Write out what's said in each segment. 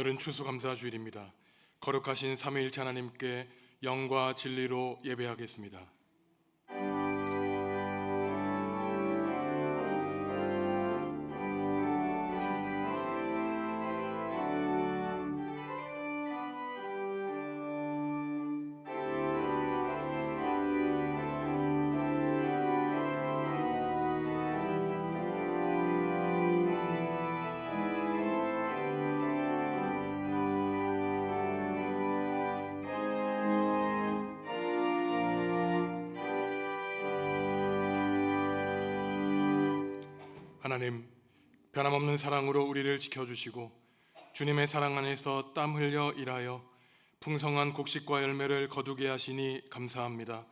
오늘은 추수감사주일입니다. 거룩하신 삼위일체 하나님께 영과 진리로 예배하겠습니다. 하나님, 변함없는 사랑으로 우리를 지켜주시고 주님의 사랑 안에서 땀 흘려 일하여 풍성한 곡식과 열매를 거두게 하시니 감사합니다.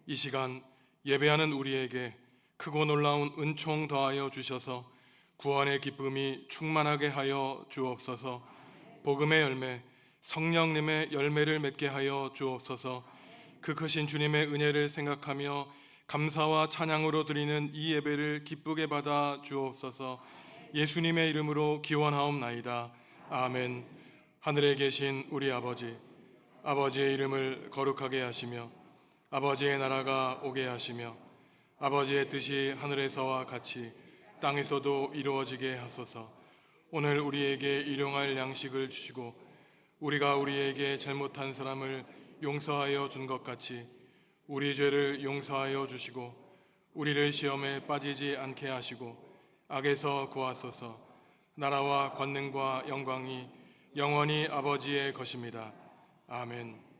이 시간 예배하는 우리에게 크고 놀라운 은총 더하여 주셔서 구원의 기쁨이 충만하게 하여 주옵소서. 복음의 열매, 성령님의 열매를 맺게 하여 주옵소서. 그 크신 주님의 은혜를 생각하며 감사와 찬양으로 드리는 이 예배를 기쁘게 받아 주옵소서. 예수님의 이름으로 기원하옵나이다. 아멘. 하늘에 계신 우리 아버지, 아버지의 이름을 거룩하게 하시며 아버지의 나라가 오게 하시며 아버지의 뜻이 하늘에서와 같이 땅에서도 이루어지게 하소서. 오늘 우리에게 일용할 양식을 주시고 우리가 우리에게 잘못한 사람을 용서하여 준 것 같이 우리 죄를 용서하여 주시고 우리를 시험에 빠지지 않게 하시고 악에서 구하소서. 나라와 권능과 영광이 영원히 아버지의 것입니다. 아멘.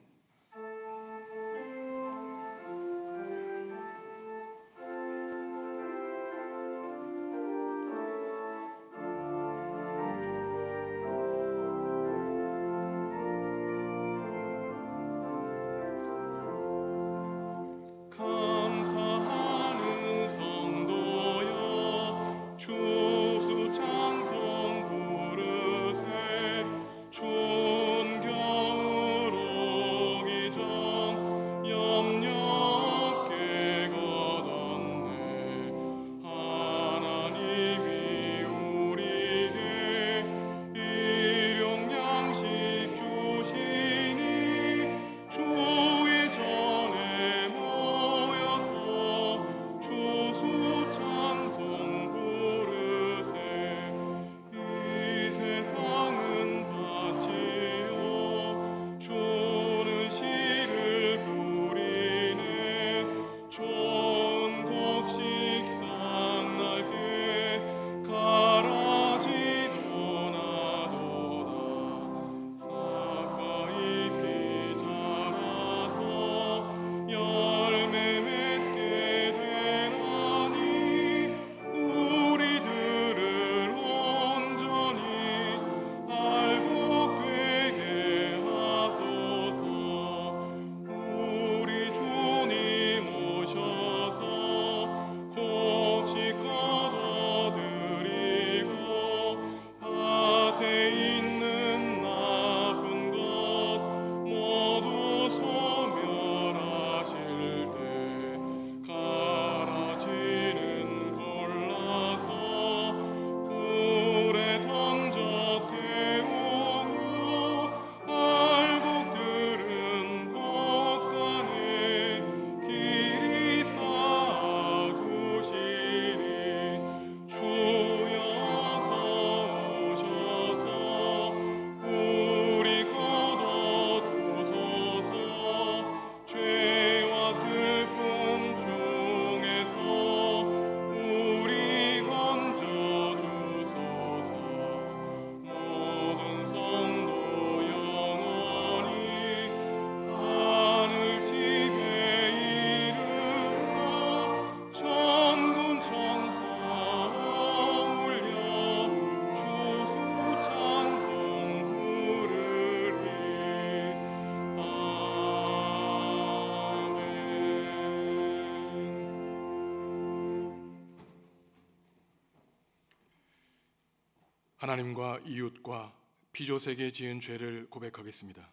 하나님과 이웃과 피조세계에 지은 죄를 고백하겠습니다.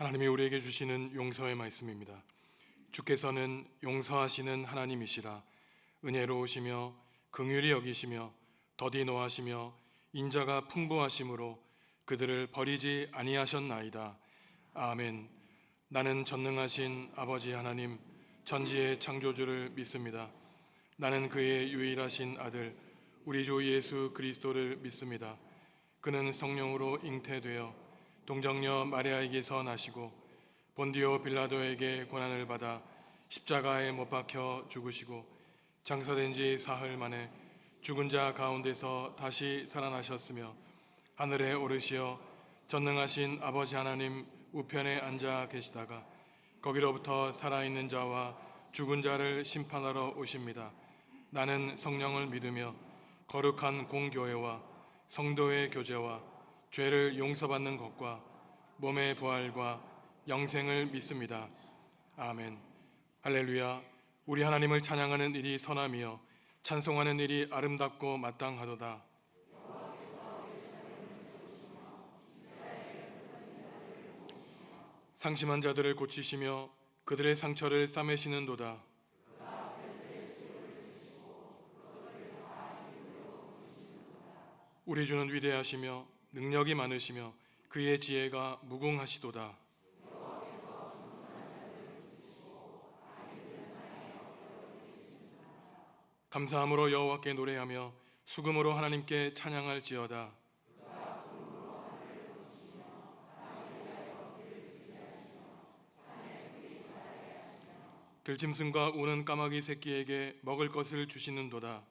하나님이 우리에게 주시는 용서의 말씀입니다. 주께서는 용서하시는 하나님이시라. 은혜로우시며 긍휼히 여기시며 더디 노하시며 인자가 풍부하심으로 그들을 버리지 아니하셨나이다. 아멘. 나는 전능하신 아버지 하나님 전지의 창조주를 믿습니다. 나는 그의 유일하신 아들 우리 주 예수 그리스도를 믿습니다. 그는 성령으로 잉태되어 동정녀 마리아에게서 나시고 본디오 빌라도에게 고난을 받아 십자가에 못 박혀 죽으시고 장사된 지 사흘 만에 죽은 자 가운데서 다시 살아나셨으며 하늘에 오르시어 전능하신 아버지 하나님 우편에 앉아 계시다가 거기로부터 살아있는 자와 죽은 자를 심판하러 오십니다. 나는 성령을 믿으며 거룩한 공교회와 성도의 교제와 죄를 용서받는 것과 몸의 부활과 영생을 믿습니다. 아멘. 할렐루야. 우리 하나님을 찬양하는 일이 선함이요 찬송하는 일이 아름답고 마땅하도다. 상심한 자들을 고치시며 그들의 상처를 싸매시는도다. 우리 주는 위대하시며 능력이 많으시며 그의 지혜가 무궁하시도다. 감사함으로 여호와께 노래하며 수금으로 하나님께 찬양할지어다. 들짐승과 우는 까마귀 새끼에게 먹을 것을 주시는도다.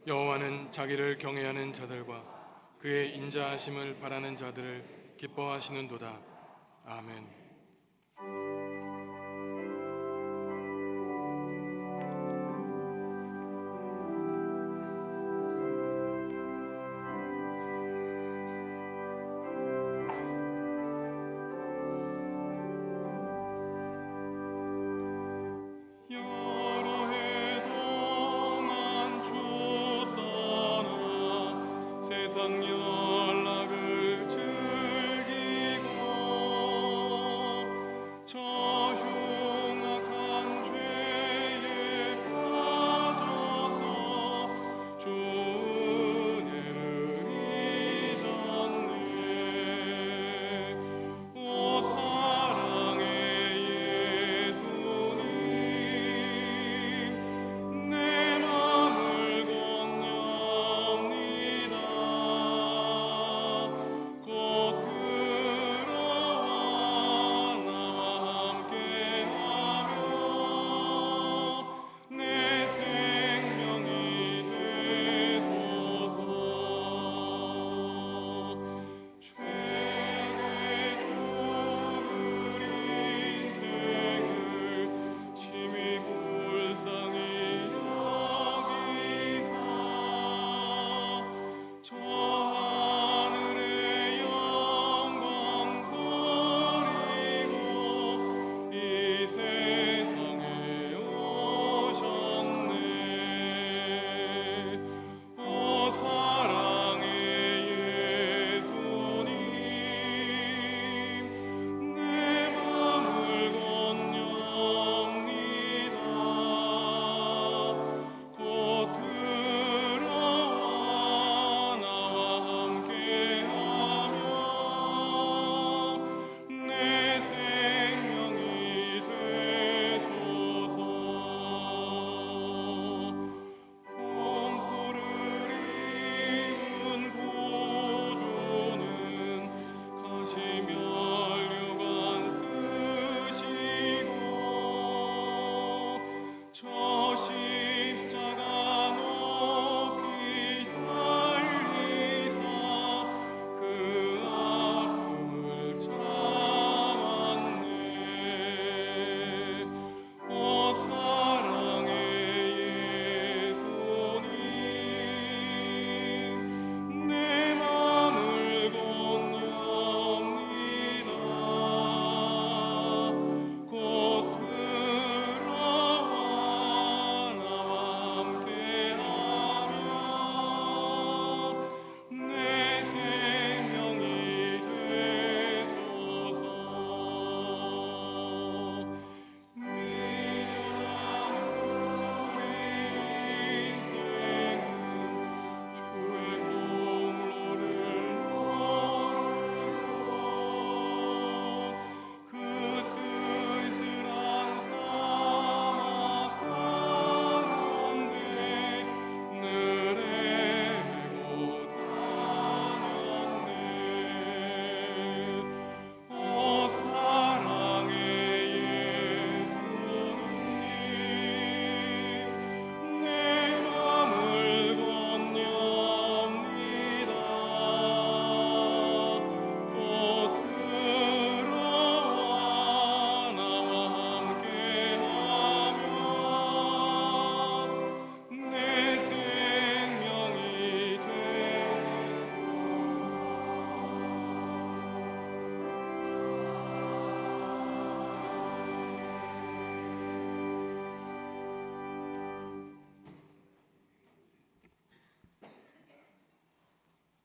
여호와는 자기를 경외하는 자들과 그의 인자하심을 바라는 자들을 기뻐하시는도다. 아멘. 저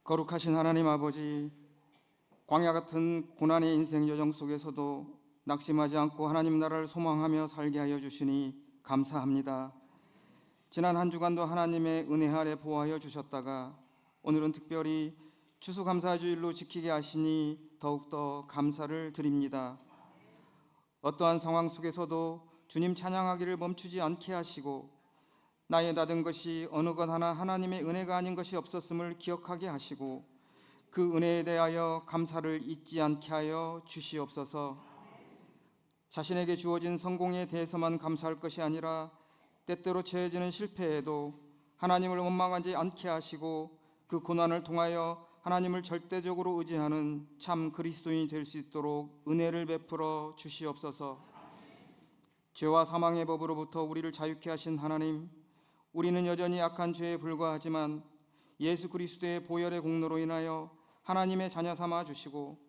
거룩하신 하나님 아버지, 광야 같은 고난의 인생 여정 속에서도 낙심하지 않고 하나님 나라를 소망하며 살게 하여 주시니 감사합니다. 지난 한 주간도 하나님의 은혜 아래 보호하여 주셨다가 오늘은 특별히 추수감사주일로 지키게 하시니 더욱더 감사를 드립니다. 어떠한 상황 속에서도 주님 찬양하기를 멈추지 않게 하시고 나의 나된 것이 어느 것 하나 하나님의 은혜가 아닌 것이 없었음을 기억하게 하시고 그 은혜에 대하여 감사를 잊지 않게 하여 주시옵소서. 자신에게 주어진 성공에 대해서만 감사할 것이 아니라 때때로 처해지는 실패에도 하나님을 원망하지 않게 하시고 그 고난을 통하여 하나님을 절대적으로 의지하는 참 그리스도인이 될 수 있도록 은혜를 베풀어 주시옵소서. 죄와 사망의 법으로부터 우리를 자유케 하신 하나님, 우리는 여전히 악한 죄에 불과하지만 예수 그리스도의 보혈의 공로로 인하여 하나님의 자녀 삼아 주시고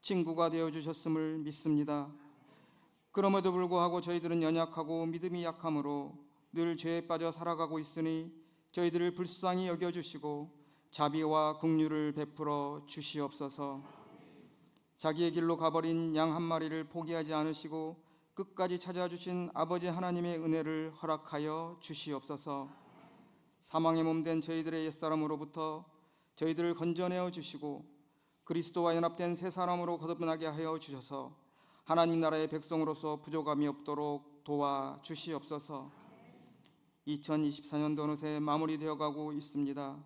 친구가 되어 주셨음을 믿습니다. 그럼에도 불구하고 저희들은 연약하고 믿음이 약함으로 늘 죄에 빠져 살아가고 있으니 저희들을 불쌍히 여겨주시고 자비와 긍휼을 베풀어 주시옵소서. 자기의 길로 가버린 양 한 마리를 포기하지 않으시고 끝까지 찾아주신 아버지 하나님의 은혜를 허락하여 주시옵소서. 사망의 몸된 저희들의 옛사람으로부터 저희들을 건져내어 주시고 그리스도와 연합된 새 사람으로 거듭나게 하여 주셔서 하나님 나라의 백성으로서 부족함이 없도록 도와 주시옵소서. 2024년도 어느새 마무리되어 가고 있습니다.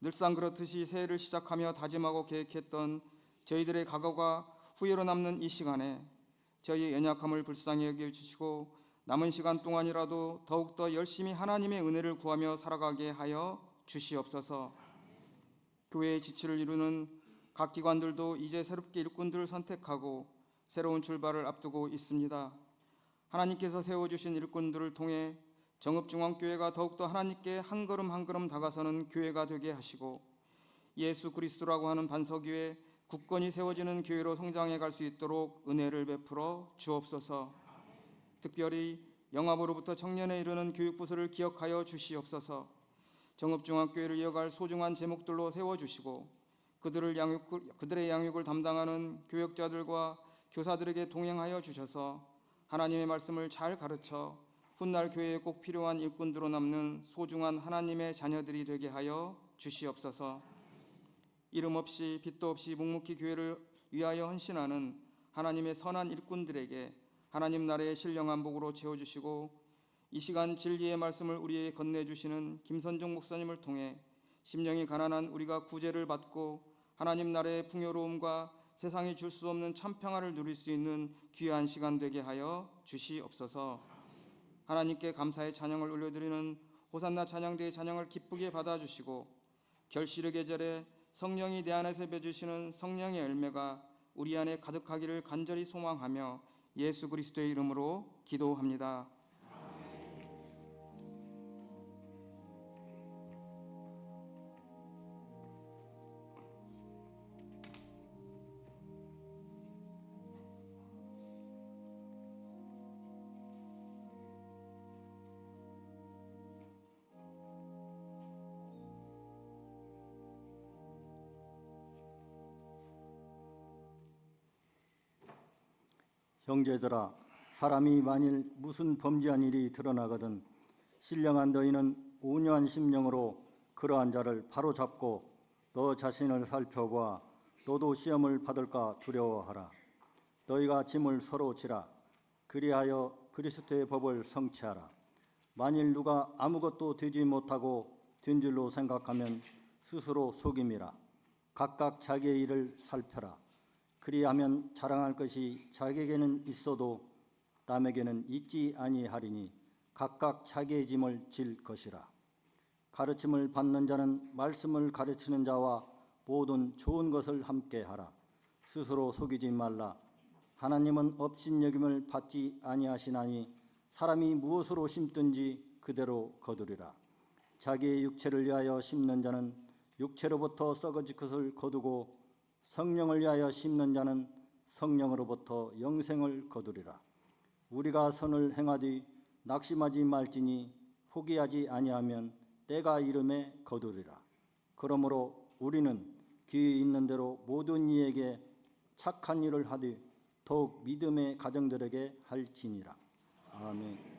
늘상 그렇듯이 새해를 시작하며 다짐하고 계획했던 저희들의 과거가 후회로 남는 이 시간에 저희의 연약함을 불쌍히 여겨주시고 남은 시간 동안이라도 더욱더 열심히 하나님의 은혜를 구하며 살아가게 하여 주시옵소서. 교회의 지치를 이루는 각 기관들도 이제 새롭게 일꾼들을 선택하고 새로운 출발을 앞두고 있습니다. 하나님께서 세워주신 일꾼들을 통해 정읍중앙교회가 더욱더 하나님께 한 걸음 한 걸음 다가서는 교회가 되게 하시고 예수 그리스도라고 하는 반석 위에 굳건히 세워지는 교회로 성장해 갈 수 있도록 은혜를 베풀어 주옵소서. 특별히 영압으로부터 청년에 이르는 교육부서를 기억하여 주시옵소서. 정읍중앙교회를 이어갈 소중한 제목들로 세워주시고 그들의 양육을 담당하는 교역자들과 교사들에게 동행하여 주셔서 하나님의 말씀을 잘 가르쳐 훗날 교회에 꼭 필요한 일꾼들로 남는 소중한 하나님의 자녀들이 되게 하여 주시옵소서. 이름 없이 빛도 없이 묵묵히 교회를 위하여 헌신하는 하나님의 선한 일꾼들에게 하나님 나라의 신령한 복으로 채워주시고 이 시간 진리의 말씀을 우리에게 건네주시는 김선종 목사님을 통해 심령이 가난한 우리가 구제를 받고 하나님 나라의 풍요로움과 세상이 줄 수 없는 참평화를 누릴 수 있는 귀한 시간 되게 하여 주시옵소서. 하나님께 감사의 찬양을 올려드리는 호산나 찬양대의 찬양을 기쁘게 받아주시고 결실의 계절에 성령이 내 안에서 맺으시는 성령의 열매가 우리 안에 가득하기를 간절히 소망하며 예수 그리스도의 이름으로 기도합니다. 형제들아, 사람이 만일 무슨 범죄한 일이 드러나거든 신령한 너희는 온유한 심령으로 그러한 자를 바로잡고 너 자신을 살펴보아 너도 시험을 받을까 두려워하라. 너희가 짐을 서로 지라. 그리하여 그리스도의 법을 성취하라. 만일 누가 아무것도 되지 못하고 된 줄로 생각하면 스스로 속임이라. 각각 자기의 일을 살펴라. 그리하면 자랑할 것이 자기에게는 있어도 남에게는 있지 아니하리니 각각 자기의 짐을 질 것이라. 가르침을 받는 자는 말씀을 가르치는 자와 모든 좋은 것을 함께 하라. 스스로 속이지 말라. 하나님은 업신여김을 받지 아니하시나니 사람이 무엇으로 심든지 그대로 거두리라. 자기의 육체를 위하여 심는 자는 육체로부터 썩어질 것을 거두고 성령을 위하여 심는 자는 성령으로부터 영생을 거두리라. 우리가 선을 행하되 낙심하지 말지니 포기하지 아니하면 때가 이름에 거두리라. 그러므로 우리는 기회 있는 대로 모든 이에게 착한 일을 하되 더욱 믿음의 가정들에게 할지니라. 아멘.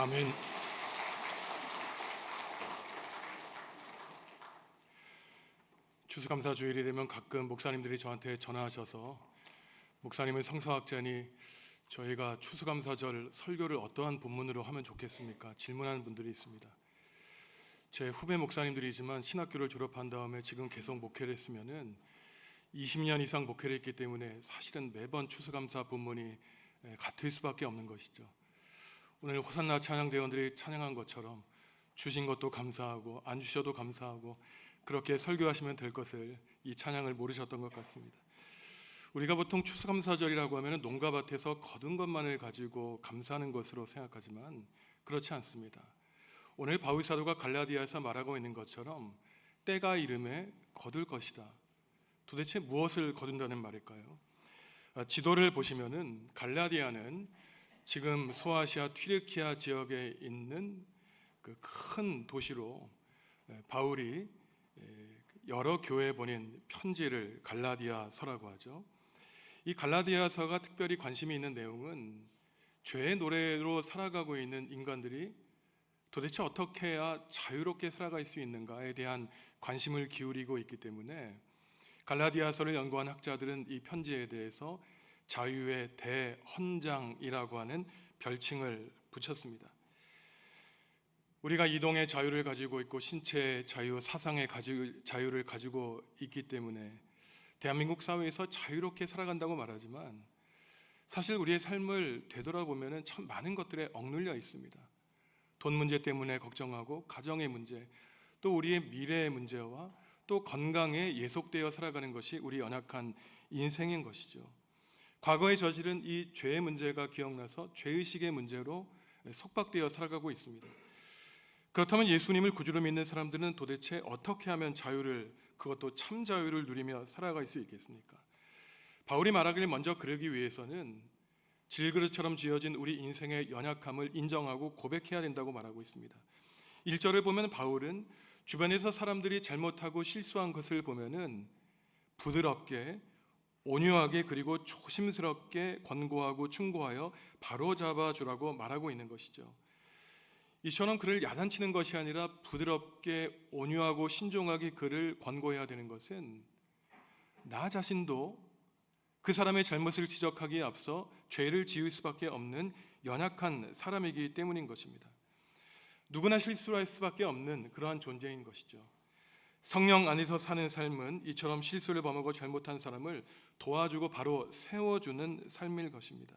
아멘. 추수감사 주일이 되면 가끔 목사님들이 저한테 전화하셔서 목사님은 성서학자니 저희가 추수감사절 설교를 어떠한 본문으로 하면 좋겠습니까? 질문하는 분들이 있습니다. 제 후배 목사님들이지만 신학교를 졸업한 다음에 지금 계속 목회를 했으면은 20년 이상 목회를 했기 때문에 사실은 매번 추수감사 본문이 같을 수밖에 없는 것이죠. 오늘 호산나 찬양대원들이 찬양한 것처럼 주신 것도 감사하고 안 주셔도 감사하고 그렇게 설교하시면 될 것을 이 찬양을 모르셨던 것 같습니다. 우리가 보통 추수감사절이라고 하면 농가밭에서 거둔 것만을 가지고 감사하는 것으로 생각하지만 그렇지 않습니다. 오늘 바울 사도가 갈라디아에서 말하고 있는 것처럼 때가 이름에 거둘 것이다. 도대체 무엇을 거둔다는 말일까요? 지도를 보시면은 갈라디아는 지금 소아시아 튀르키아 지역에 있는 그 큰 도시로 바울이 여러 교회에 보낸 편지를 갈라디아서라고 하죠. 이 갈라디아서가 특별히 관심이 있는 내용은 죄의 노래로 살아가고 있는 인간들이 도대체 어떻게 해야 자유롭게 살아갈 수 있는가에 대한 관심을 기울이고 있기 때문에 갈라디아서를 연구한 학자들은 이 편지에 대해서 자유의 대헌장이라고 하는 별칭을 붙였습니다. 우리가 이동의 자유를 가지고 있고 신체의 자유, 사상의 자유를 가지고 있기 때문에 대한민국 사회에서 자유롭게 살아간다고 말하지만 사실 우리의 삶을 되돌아보면 참 많은 것들에 억눌려 있습니다. 돈 문제 때문에 걱정하고 가정의 문제, 또 우리의 미래의 문제와 또 건강에 예속되어 살아가는 것이 우리 연약한 인생인 것이죠. 과거에 저지른 이 죄의 문제가 기억나서 죄의식의 문제로 속박되어 살아가고 있습니다. 그렇다면 예수님을 구주로 믿는 사람들은 도대체 어떻게 하면 자유를, 그것도 참 자유를 누리며 살아갈 수 있겠습니까? 바울이 말하길 먼저 그러기 위해서는 질그릇처럼 지어진 우리 인생의 연약함을 인정하고 고백해야 된다고 말하고 있습니다. 1절을 보면 바울은 주변에서 사람들이 잘못하고 실수한 것을 보면은 부드럽게, 온유하게, 그리고 조심스럽게 권고하고 충고하여 바로잡아 주라고 말하고 있는 것이죠. 이처럼 그를 야단치는 것이 아니라 부드럽게, 온유하고 신중하게 그를 권고해야 되는 것은 나 자신도 그 사람의 잘못을 지적하기에 앞서 죄를 지을 수밖에 없는 연약한 사람이기 때문인 것입니다. 누구나 실수를 할 수밖에 없는 그러한 존재인 것이죠. 성령 안에서 사는 삶은 이처럼 실수를 범하고 잘못한 사람을 도와주고 바로 세워주는 삶일 것입니다.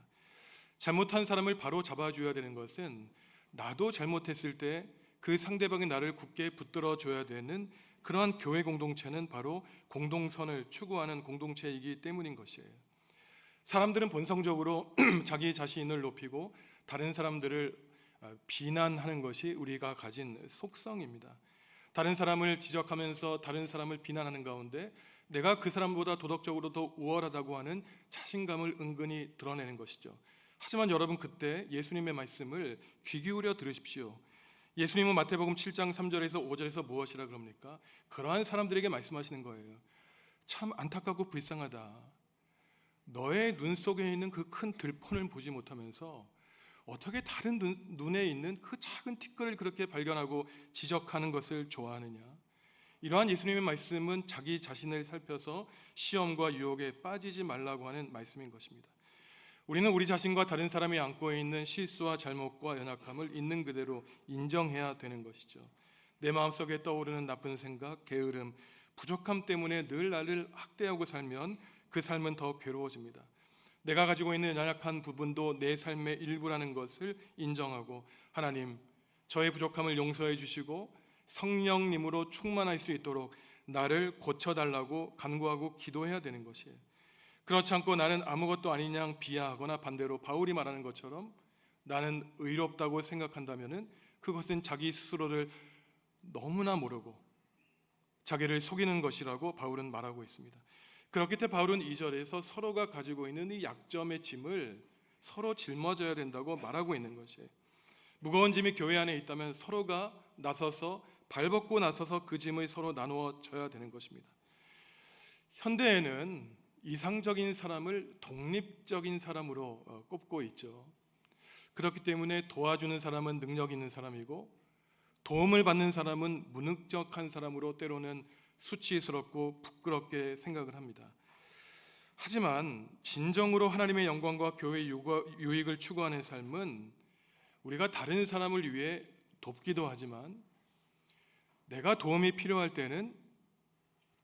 잘못한 사람을 바로 잡아줘야 되는 것은 나도 잘못했을 때 그 상대방이 나를 굳게 붙들어 줘야 되는 그러한 교회 공동체는 바로 공동선을 추구하는 공동체이기 때문인 것이에요. 사람들은 본성적으로 자기 자신을 높이고 다른 사람들을 비난하는 것이 우리가 가진 속성입니다. 다른 사람을 지적하면서 다른 사람을 비난하는 가운데 내가 그 사람보다 도덕적으로 더 우월하다고 하는 자신감을 은근히 드러내는 것이죠. 하지만 여러분, 그때 예수님의 말씀을 귀 기울여 들으십시오. 예수님은 마태복음 7장 3절에서 5절에서 무엇이라 그럽니까? 그러한 사람들에게 말씀하시는 거예요. 참 안타깝고 불쌍하다. 너의 눈 속에 있는 그 큰 들폰을 보지 못하면서 어떻게 다른 눈에 있는 그 작은 티끌을 그렇게 발견하고 지적하는 것을 좋아하느냐? 이러한 예수님의 말씀은 자기 자신을 살펴서 시험과 유혹에 빠지지 말라고 하는 말씀인 것입니다. 우리는 우리 자신과 다른 사람이 안고 있는 실수와 잘못과 연약함을 있는 그대로 인정해야 되는 것이죠. 내 마음속에 떠오르는 나쁜 생각, 게으름, 부족함 때문에 늘 나를 학대하고 살면 그 삶은 더 괴로워집니다. 내가 가지고 있는 연약한 부분도 내 삶의 일부라는 것을 인정하고 하나님, 저의 부족함을 용서해 주시고 성령님으로 충만할 수 있도록 나를 고쳐달라고 간구하고 기도해야 되는 것이에요. 그렇지 않고 나는 아무것도 아닌 양 비하하거나 반대로 바울이 말하는 것처럼 나는 의롭다고 생각한다면 그것은 자기 스스로를 너무나 모르고 자기를 속이는 것이라고 바울은 말하고 있습니다. 그렇기 때문에 바울은 2절에서 서로가 가지고 있는 이 약점의 짐을 서로 짊어져야 된다고 말하고 있는 것이에요. 무거운 짐이 교회 안에 있다면 서로가 나서서 발벗고 나서서 그 짐을 서로 나누어 져야 되는 것입니다. 현대에는 이상적인 사람을 독립적인 사람으로 꼽고 있죠. 그렇기 때문에 도와주는 사람은 능력 있는 사람이고 도움을 받는 사람은 무능력한 사람으로 때로는 수치스럽고 부끄럽게 생각을 합니다. 하지만 진정으로 하나님의 영광과 교회의 유익을 추구하는 삶은 우리가 다른 사람을 위해 돕기도 하지만 내가 도움이 필요할 때는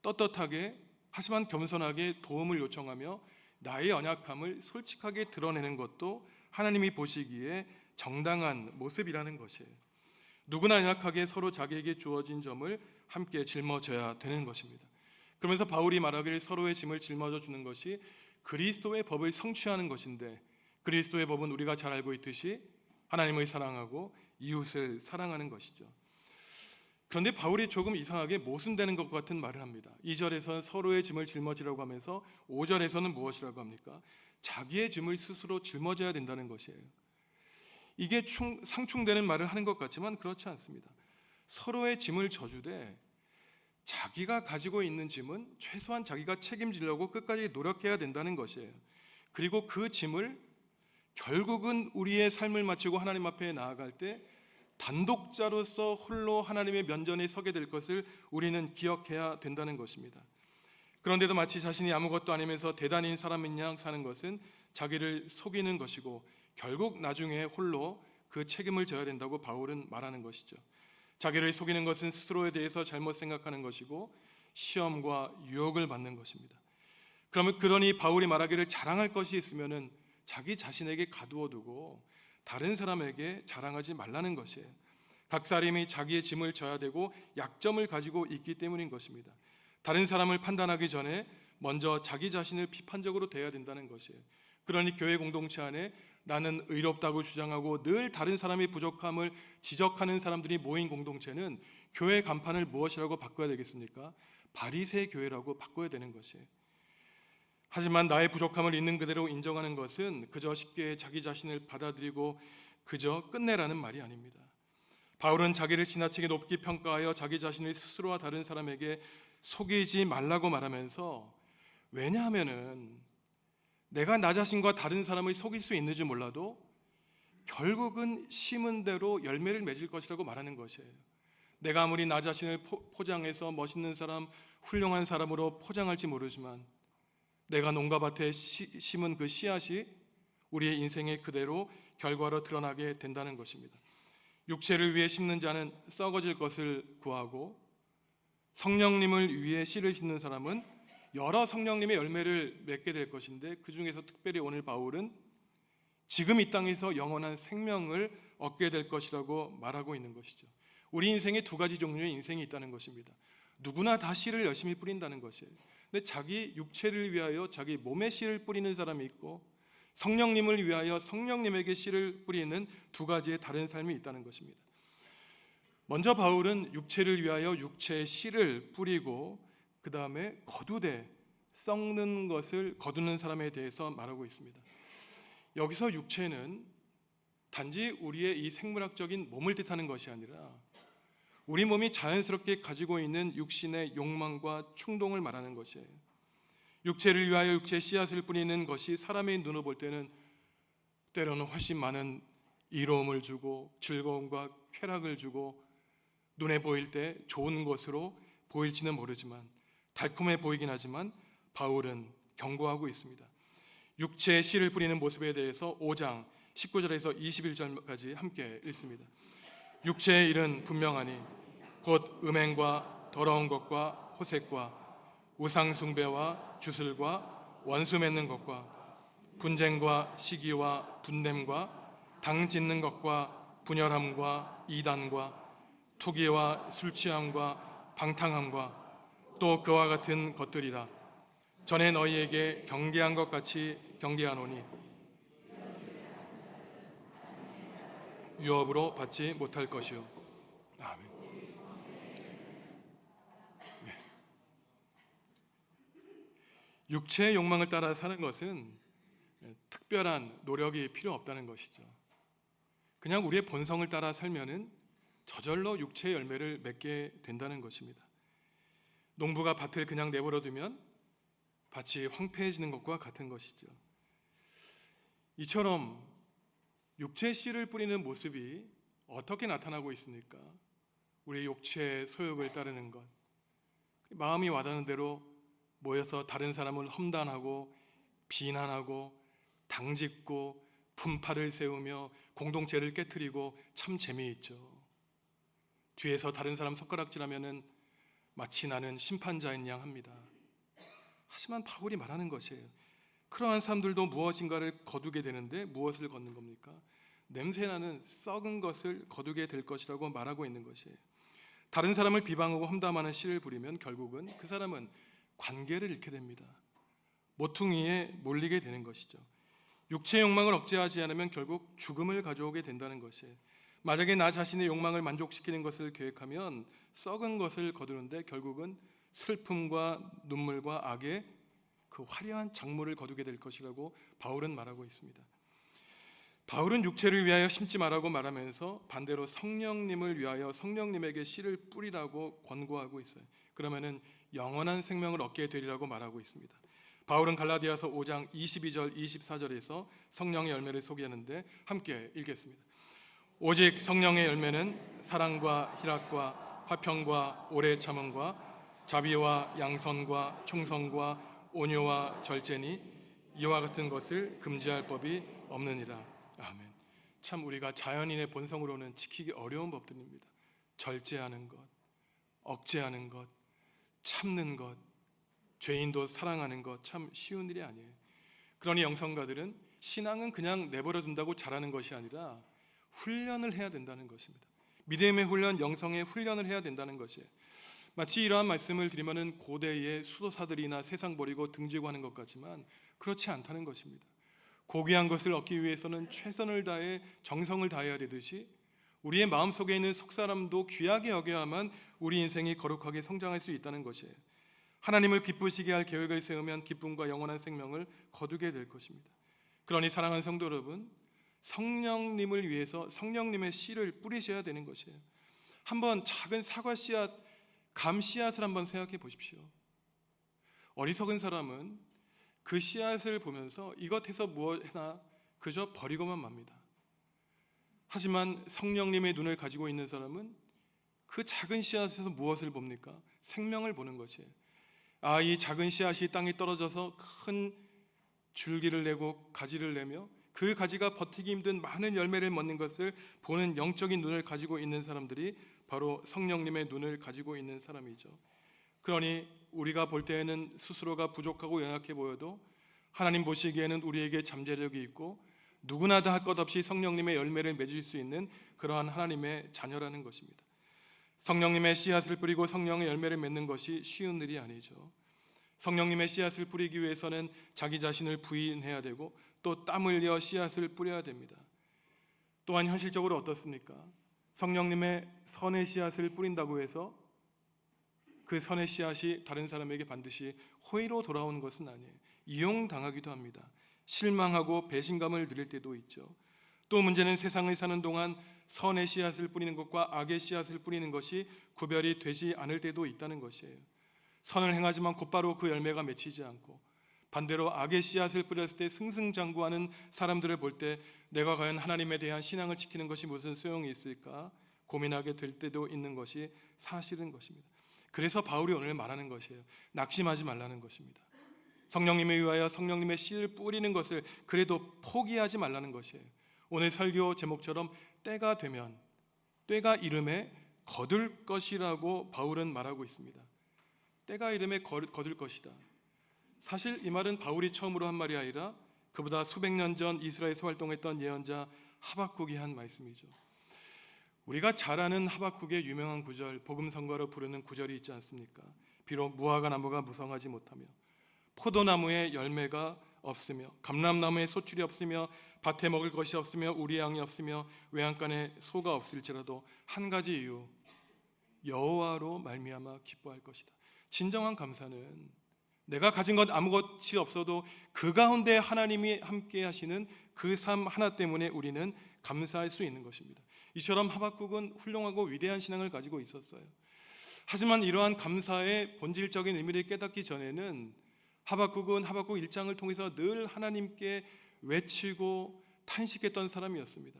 떳떳하게 하지만 겸손하게 도움을 요청하며 나의 연약함을 솔직하게 드러내는 것도 하나님이 보시기에 정당한 모습이라는 것이에요. 누구나 연약하게 서로 자기에게 주어진 점을 함께 짊어져야 되는 것입니다. 그러면서 바울이 말하기를 서로의 짐을 짊어져 주는 것이 그리스도의 법을 성취하는 것인데, 그리스도의 법은 우리가 잘 알고 있듯이 하나님을 사랑하고 이웃을 사랑하는 것이죠. 그런데 바울이 조금 이상하게 모순되는 것 같은 말을 합니다. 2절에서는 서로의 짐을 짊어지라고 하면서 5절에서는 무엇이라고 합니까? 자기의 짐을 스스로 짊어져야 된다는 것이에요. 이게 상충되는 말을 하는 것 같지만 그렇지 않습니다. 서로의 짐을 져주되 자기가 가지고 있는 짐은 최소한 자기가 책임지려고 끝까지 노력해야 된다는 것이에요. 그리고 그 짐을 결국은 우리의 삶을 마치고 하나님 앞에 나아갈 때 단독자로서 홀로 하나님의 면전에 서게 될 것을 우리는 기억해야 된다는 것입니다. 그런데도 마치 자신이 아무것도 아니면서 대단한 사람인 양 사는 것은 자기를 속이는 것이고 결국 나중에 홀로 그 책임을 져야 된다고 바울은 말하는 것이죠. 자기를 속이는 것은 스스로에 대해서 잘못 생각하는 것이고 시험과 유혹을 받는 것입니다. 그러니 바울이 말하기를 자랑할 것이 있으면은 자기 자신에게 가두어 두고 다른 사람에게 자랑하지 말라는 것이에요. 각 사람이 자기의 짐을 져야 되고 약점을 가지고 있기 때문인 것입니다. 다른 사람을 판단하기 전에 먼저 자기 자신을 비판적으로 대해야 된다는 것이에요. 그러니 교회 공동체 안에 나는 의롭다고 주장하고 늘 다른 사람의 부족함을 지적하는 사람들이 모인 공동체는 교회 간판을 무엇이라고 바꿔야 되겠습니까? 바리새 교회라고 바꿔야 되는 것이에요. 하지만 나의 부족함을 있는 그대로 인정하는 것은 그저 쉽게 자기 자신을 받아들이고 그저 끝내라는 말이 아닙니다. 바울은 자기를 지나치게 높게 평가하여 자기 자신을 스스로와 다른 사람에게 속이지 말라고 말하면서, 왜냐하면은 내가 나 자신과 다른 사람을 속일 수 있는지 몰라도 결국은 심은 대로 열매를 맺을 것이라고 말하는 것이에요. 내가 아무리 나 자신을 포장해서 멋있는 사람, 훌륭한 사람으로 포장할지 모르지만 내가 농가밭에 심은 그 씨앗이 우리의 인생에 그대로 결과로 드러나게 된다는 것입니다. 육체를 위해 심는 자는 썩어질 것을 구하고 성령님을 위해 씨를 심는 사람은 여러 성령님의 열매를 맺게 될 것인데, 그 중에서 특별히 오늘 바울은 지금 이 땅에서 영원한 생명을 얻게 될 것이라고 말하고 있는 것이죠. 우리 인생에 두 가지 종류의 인생이 있다는 것입니다. 누구나 다 씨를 열심히 뿌린다는 것이에요. 근데 자기 육체를 위하여 자기 몸에 씨를 뿌리는 사람이 있고 성령님을 위하여 성령님에게 씨를 뿌리는 두 가지의 다른 삶이 있다는 것입니다. 먼저 바울은 육체를 위하여 육체의 씨를 뿌리고 그 다음에 거두되 썩는 것을 거두는 사람에 대해서 말하고 있습니다. 여기서 육체는 단지 우리의 이 생물학적인 몸을 뜻하는 것이 아니라 우리 몸이 자연스럽게 가지고 있는 육신의 욕망과 충동을 말하는 것이에요. 육체를 위하여 육체의 씨앗을 뿌리는 것이 사람의 눈으로 볼 때는 때로는 훨씬 많은 이로움을 주고 즐거움과 쾌락을 주고 눈에 보일 때 좋은 것으로 보일지는 모르지만 달콤해 보이긴 하지만 바울은 경고하고 있습니다. 육체의 씨를 뿌리는 모습에 대해서 5장 19절에서 21절까지 함께 읽습니다. 육체의 일은 분명하니 곧 음행과 더러운 것과 호색과 우상 숭배와 주술과 원수 맺는 것과 분쟁과 시기와 분냄과 당 짓는 것과 분열함과 이단과 투기와 술 취함과 방탕함과 또 그와 같은 것들이라. 전에 너희에게 경계한 것 같이 경계하노니 유업으로 받지 못할 것이요. 아멘. 네. 육체의 욕망을 따라 사는 것은 특별한 노력이 필요 없다는 것이죠. 그냥 우리의 본성을 따라 살면은 저절로 육체의 열매를 맺게 된다는 것입니다. 농부가 밭을 그냥 내버려 두면 밭이 황폐해지는 것과 같은 것이죠. 이처럼 육체의 씨를 뿌리는 모습이 어떻게 나타나고 있습니까? 우리의 육체의 소욕을 따르는 것, 마음이 와닿는 대로 모여서 다른 사람을 험담하고 비난하고 당짓고 분파를 세우며 공동체를 깨트리고 참 재미있죠. 뒤에서 다른 사람 손가락질하면은 마치 나는 심판자인 양 합니다. 하지만 바울이 말하는 것이에요. 그러한 사람들도 무엇인가를 거두게 되는데 무엇을 걷는 겁니까? 냄새나는 썩은 것을 거두게 될 것이라고 말하고 있는 것이에요. 다른 사람을 비방하고 험담하는 씨를 부리면 결국은 그 사람은 관계를 잃게 됩니다. 모퉁이에 몰리게 되는 것이죠. 육체의 욕망을 억제하지 않으면 결국 죽음을 가져오게 된다는 것이에요. 만약에 나 자신의 욕망을 만족시키는 것을 계획하면 썩은 것을 거두는데 결국은 슬픔과 눈물과 악의 그 화려한 작물을 거두게 될 것이라고 바울은 말하고 있습니다. 바울은 육체를 위하여 심지 말라고 말하면서 반대로 성령님을 위하여 성령님에게 씨를 뿌리라고 권고하고 있어요. 그러면은 영원한 생명을 얻게 되리라고 말하고 있습니다. 바울은 갈라디아서 5장 22절 24절에서 성령의 열매를 소개하는데 함께 읽겠습니다. 오직 성령의 열매는 사랑과 희락과 화평과 오래 참음과 자비와 양선과 충성과 온유와 절제니 이와 같은 것을 금지할 법이 없느니라. 아멘. 참 우리가 자연인의 본성으로는 지키기 어려운 법들입니다. 절제하는 것, 억제하는 것, 참는 것, 죄인도 사랑하는 것 참 쉬운 일이 아니에요. 그러니 영성가들은 신앙은 그냥 내버려 둔다고 잘하는 것이 아니라 훈련을 해야 된다는 것입니다. 믿음의 훈련, 영성의 훈련을 해야 된다는 것이에요. 마치 이러한 말씀을 드리면은 고대의 수도사들이나 세상 버리고 등지고 하는 것 같지만 그렇지 않다는 것입니다. 고귀한 것을 얻기 위해서는 최선을 다해 정성을 다해야 되듯이 우리의 마음속에 있는 속사람도 귀하게 여겨야만 우리 인생이 거룩하게 성장할 수 있다는 것이에요. 하나님을 기쁘시게 할 계획을 세우면 기쁨과 영원한 생명을 거두게 될 것입니다. 그러니 사랑하는 성도 여러분, 성령님을 위해서 성령님의 씨를 뿌리셔야 되는 것이에요. 한번 작은 사과 씨앗, 감 씨앗을 한번 생각해 보십시오. 어리석은 사람은 그 씨앗을 보면서 이것에서 무엇이나 그저 버리고만 맙니다. 하지만 성령님의 눈을 가지고 있는 사람은 그 작은 씨앗에서 무엇을 봅니까? 생명을 보는 것이에요. 이 작은 씨앗이 땅에 떨어져서 큰 줄기를 내고 가지를 내며 그 가지가 버티기 힘든 많은 열매를 맺는 것을 보는 영적인 눈을 가지고 있는 사람들이 바로 성령님의 눈을 가지고 있는 사람이죠. 그러니 우리가 볼 때에는 스스로가 부족하고 연약해 보여도 하나님 보시기에는 우리에게 잠재력이 있고 누구나 다 할 것 없이 성령님의 열매를 맺을 수 있는 그러한 하나님의 자녀라는 것입니다. 성령님의 씨앗을 뿌리고 성령의 열매를 맺는 것이 쉬운 일이 아니죠. 성령님의 씨앗을 뿌리기 위해서는 자기 자신을 부인해야 되고 또 땀 흘려 씨앗을 뿌려야 됩니다. 또한 현실적으로 어떻습니까? 성령님의 선의 씨앗을 뿌린다고 해서 그 선의 씨앗이 다른 사람에게 반드시 호의로 돌아오는 것은 아니에요. 이용당하기도 합니다. 실망하고 배신감을 누릴 때도 있죠. 또 문제는 세상을 사는 동안 선의 씨앗을 뿌리는 것과 악의 씨앗을 뿌리는 것이 구별이 되지 않을 때도 있다는 것이에요. 선을 행하지만 곧바로 그 열매가 맺히지 않고 반대로 악의 씨앗을 뿌렸을 때 승승장구하는 사람들을 볼 때 내가 과연 하나님에 대한 신앙을 지키는 것이 무슨 소용이 있을까 고민하게 될 때도 있는 것이 사실인 것입니다. 그래서 바울이 오늘 말하는 것이에요. 낙심하지 말라는 것입니다. 성령님에 의하여 성령님의 씨를 뿌리는 것을 그래도 포기하지 말라는 것이에요. 오늘 설교 제목처럼 때가 되면 때가 이름에 거둘 것이라고 바울은 말하고 있습니다. 때가 이름에 거둘 것이다. 사실 이 말은 바울이 처음으로 한 말이 아니라 그보다 수백 년 전 이스라엘에서 활동했던 예언자 하박국이 한 말씀이죠. 우리가 잘 아는 하박국의 유명한 구절, 복음성가로 부르는 구절이 있지 않습니까? 비록 무화과 나무가 무성하지 못하며 포도나무에 열매가 없으며 감람나무에 소출이 없으며 밭에 먹을 것이 없으며 우리 양이 없으며 외양간에 소가 없을지라도 한 가지 이유, 여호와로 말미암아 기뻐할 것이다. 진정한 감사는 내가 가진 것 아무것이 없어도 그 가운데 하나님이 함께 하시는 그 삶 하나 때문에 우리는 감사할 수 있는 것입니다. 이처럼 하박국은 훌륭하고 위대한 신앙을 가지고 있었어요. 하지만 이러한 감사의 본질적인 의미를 깨닫기 전에는 하박국은 하박국 1장을 통해서 늘 하나님께 외치고 탄식했던 사람이었습니다.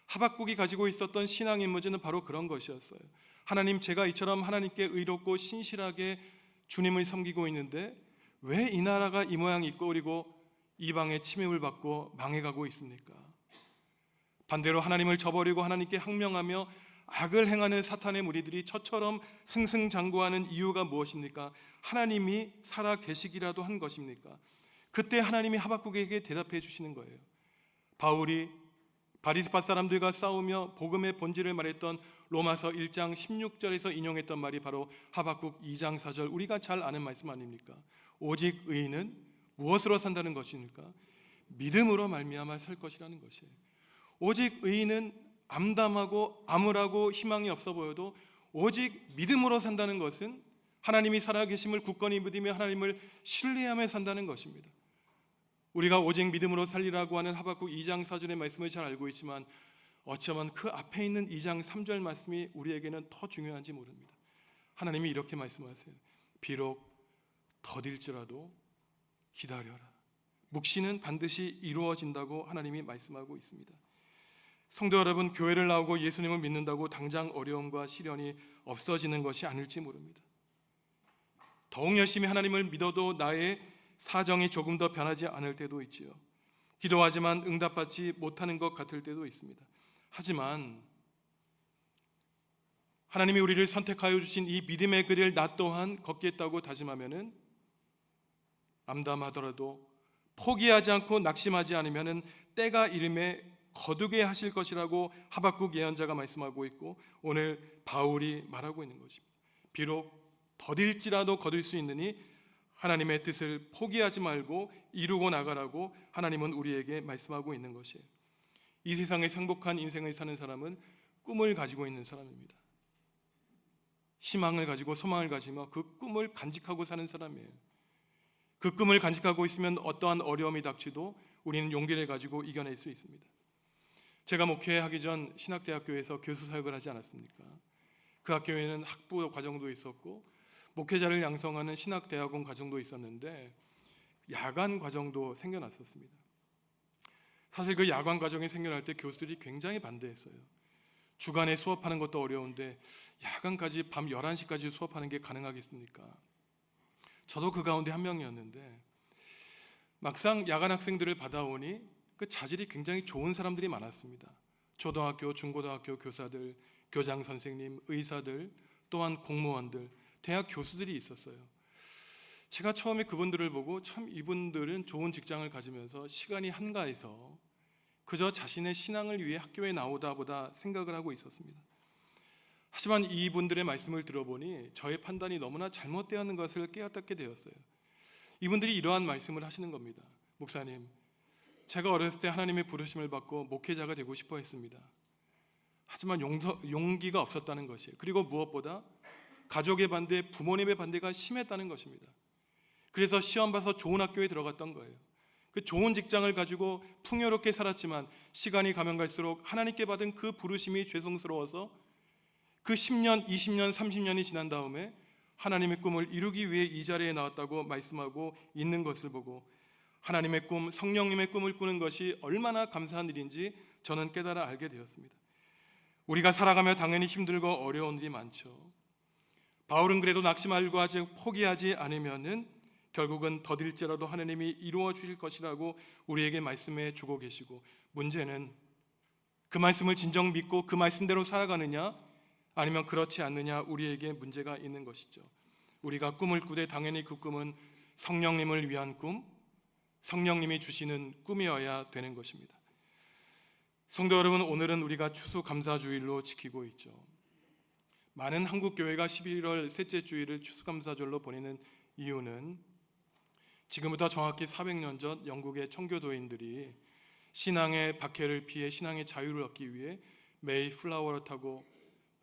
하박국이 가지고 있었던 신앙 이미지는 바로 그런 것이었어요. 하나님, 제가 이처럼 하나님께 의롭고 신실하게 주님을 섬기고 있는데 왜 이 나라가 이 모양이 있고 그리고 이방의 침입을 받고 망해가고 있습니까? 반대로 하나님을 저버리고 하나님께 항명하며 악을 행하는 사탄의 무리들이 저처럼 승승장구하는 이유가 무엇입니까? 하나님이 살아 계시기라도 한 것입니까? 그때 하나님이 하박국에게 대답해 주시는 거예요. 바울이 바리새파 사람들과 싸우며 복음의 본질을 말했던 로마서 1장 16절에서 인용했던 말이 바로 하박국 2장 4절, 우리가 잘 아는 말씀 아닙니까? 오직 의인은 무엇으로 산다는 것입니까? 믿음으로 말미암아 살 것이라는 것이에요. 오직 의인은 암담하고 암울하고 희망이 없어 보여도 오직 믿음으로 산다는 것은 하나님이 살아계심을 굳건히 믿으며 하나님을 신뢰하며 산다는 것입니다. 우리가 오직 믿음으로 살리라고 하는 하박국 2장 4절의 말씀을 잘 알고 있지만 어쩌면 그 앞에 있는 2장 3절 말씀이 우리에게는 더 중요한지 모릅니다. 하나님이 이렇게 말씀하세요. 비록 더딜지라도 기다려라. 묵시는 반드시 이루어진다고 하나님이 말씀하고 있습니다. 성도 여러분, 교회를 나오고 예수님을 믿는다고 당장 어려움과 시련이 없어지는 것이 아닐지 모릅니다. 더욱 열심히 하나님을 믿어도 나의 사정이 조금 더 변하지 않을 때도 있지요. 기도하지만 응답받지 못하는 것 같을 때도 있습니다. 하지만 하나님이 우리를 선택하여 주신 이 믿음의 길을 나 또한 걷겠다고 다짐하면은 암담하더라도 포기하지 않고 낙심하지 않으면은 때가 이름에 거두게 하실 것이라고 하박국 예언자가 말씀하고 있고 오늘 바울이 말하고 있는 것입니다. 비록 더딜지라도 거둘 수 있느니 하나님의 뜻을 포기하지 말고 이루고 나가라고 하나님은 우리에게 말씀하고 있는 것이에요. 이 세상에 행복한 인생을 사는 사람은 꿈을 가지고 있는 사람입니다. 희망을 가지고 소망을 가지며 그 꿈을 간직하고 사는 사람이에요. 그 꿈을 간직하고 있으면 어떠한 어려움이 닥치도 우리는 용기를 가지고 이겨낼 수 있습니다. 제가 목회하기 전 신학대학교에서 교수 사역을 하지 않았습니까? 그 학교에는 학부 과정도 있었고 목회자를 양성하는 신학대학원 과정도 있었는데 야간 과정도 생겨났었습니다. 사실 그 야간 과정이 생겨날 때 교수들이 굉장히 반대했어요. 주간에 수업하는 것도 어려운데 야간까지 밤 11시까지 수업하는 게 가능하겠습니까? 저도 그 가운데 한 명이었는데 막상 야간 학생들을 받아오니 그 자질이 굉장히 좋은 사람들이 많았습니다. 초등학교, 중고등학교 교사들, 교장 선생님, 의사들, 또한 공무원들, 대학 교수들이 있었어요. 제가 처음에 그분들을 보고 참 이분들은 좋은 직장을 가지면서 시간이 한가해서 그저 자신의 신앙을 위해 학교에 나오다 보다 생각을 하고 있었습니다. 하지만 이분들의 말씀을 들어보니 저의 판단이 너무나 잘못되었는 것을 깨닫게 되었어요. 이분들이 이러한 말씀을 하시는 겁니다. 목사님, 제가 어렸을 때 하나님의 부르심을 받고 목회자가 되고 싶어 했습니다. 하지만 용기가 없었다는 것이에요. 그리고 무엇보다 가족의 반대, 부모님의 반대가 심했다는 것입니다. 그래서 시험 봐서 좋은 학교에 들어갔던 거예요. 그 좋은 직장을 가지고 풍요롭게 살았지만 시간이 가면 갈수록 하나님께 받은 그 부르심이 죄송스러워서 그 10년, 20년, 30년이 지난 다음에 하나님의 꿈을 이루기 위해 이 자리에 나왔다고 말씀하고 있는 것을 보고 하나님의 꿈, 성령님의 꿈을 꾸는 것이 얼마나 감사한 일인지 저는 깨달아 알게 되었습니다. 우리가 살아가며 당연히 힘들고 어려운 일이 많죠. 바울은 그래도 낙심 말고 아직 포기하지 않으면은 결국은 더딜지라도 하나님이 이루어 주실 것이라고 우리에게 말씀해 주고 계시고 문제는 그 말씀을 진정 믿고 그 말씀대로 살아가느냐 아니면 그렇지 않느냐 우리에게 문제가 있는 것이죠. 우리가 꿈을 꾸되 당연히 그 꿈은 성령님을 위한 꿈, 성령님이 주시는 꿈이어야 되는 것입니다. 성도 여러분, 오늘은 우리가 추수감사주일로 지키고 있죠. 많은 한국 교회가 11월 셋째 주일을 추수감사절로 보내는 이유는 지금부터 정확히 400년 전 영국의 청교도인들이 신앙의 박해를 피해 신앙의 자유를 얻기 위해 메이플라워를 타고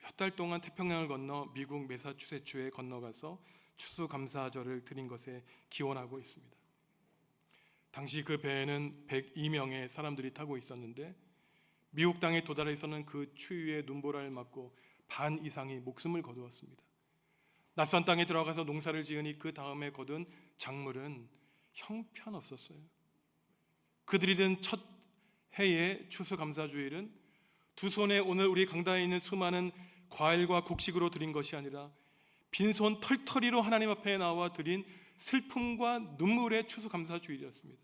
몇 달 동안 태평양을 건너 미국 매사추세츠에 건너가서 추수감사절을 드린 것에 기원하고 있습니다. 당시 그 배에는 102명의 사람들이 타고 있었는데 미국 땅에 도달해서는 그 추위에 눈보라를 맞고 반 이상이 목숨을 거두었습니다. 낯선 땅에 들어가서 농사를 지으니 그 다음에 거둔 작물은 형편없었어요. 그들이 든 첫 해의 추수감사주일은 두 손에 오늘 우리 강단에 있는 수많은 과일과 곡식으로 드린 것이 아니라 빈손 털털이로 하나님 앞에 나와 드린 슬픔과 눈물의 추수감사주일이었습니다.